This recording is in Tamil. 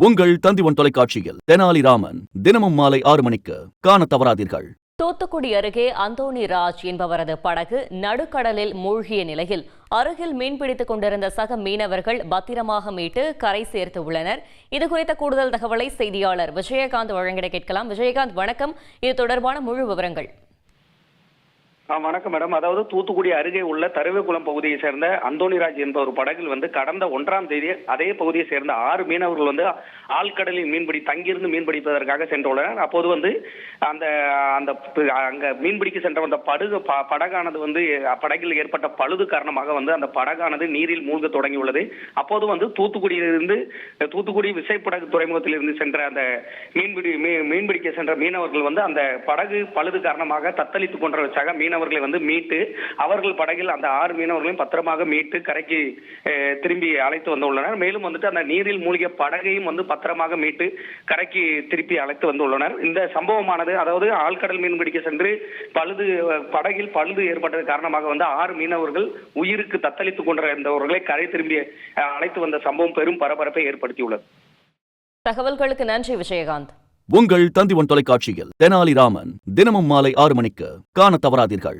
உங்கள் தந்திவன் தொலைக்காட்சியில் தெனாலிராமன் தினமும் மாலை 6 மணிக்கு காண தவறாதீர்கள். தூத்துக்குடி அருகே அந்தோணி ராஜ் என்பவரது படகு நடுக்கடலில் மூழ்கிய நிலையில் அருகில் மீன்பிடித்துக் கொண்டிருந்த சக மீனவர்கள் பத்திரமாக மீட்டு கரை சேர்த்து உள்ளனர். இதுகுறித்த கூடுதல் தகவலை செய்தியாளர் விஜயகாந்த் வழங்கிட கேட்கலாம். விஜயகாந்த், வணக்கம். இது தொடர்பான முழு விவரங்கள். வணக்கம் மேடம். அதாவது தூத்துக்குடி அருகே உள்ள தருவேக்குளம் பகுதியை சேர்ந்த அந்தோணிராஜ் என்ற ஒரு படகில் கடந்த 1ஆம் தேதி அதே பகுதியை சேர்ந்த 6 மீனவர்கள் ஆழ்கடலில் மீன்பிடி தங்கியிருந்து மீன்பிடிப்பதற்காக சென்றுள்ளனர். அப்போது அந்த அந்த அங்க மீன்பிடிக்க சென்ற அந்த படகானது படகில் ஏற்பட்ட பழுது காரணமாக அந்த படகானது நீரில் மூழ்க தொடங்கியுள்ளது. அப்போது தூத்துக்குடியிலிருந்து தூத்துக்குடி விசைப்படகு துறைமுகத்திலிருந்து சென்ற அந்த மீன்பிடிக்க சென்ற மீனவர்கள் அந்த படகு பழுது காரணமாக தத்தளித்துக் கொண்ட சக மீனவர்களை மீட்டு அவர்கள் படகில் அந்த 6 மீனவர்களையும் பத்திரமாக மீட்டு கரைக்கு திரும்பி அழைத்து வந்துள்ளனர். மேலும் அந்த நீரில் மூழ்கிய படகையும் பத்திரமாக மீட்டு கரைக்கு திருப்பி அழைத்து வந்துள்ளனர். இந்த சம்பவமானது அதாவது ஆழ்கடல் மீன்பிடிக்க சென்று படகில் பழுது ஏற்பட்டது காரணமாக 6 மீனவர்கள் உயிருக்கு தத்தளித்துக் கொண்டிருந்தவர்களை கரை திரும்பி அழைத்து வந்த சம்பவம் பெரும் பரபரப்பை ஏற்படுத்தியுள்ளது. தகவல்களுக்கு நன்றி விஜயகாந்த். உங்கள் தந்திவன் தொலைக்காட்சியில் தெனாலிராமன் தினமும் மாலை 6 மணிக்கு காண தவறாதீர்கள்.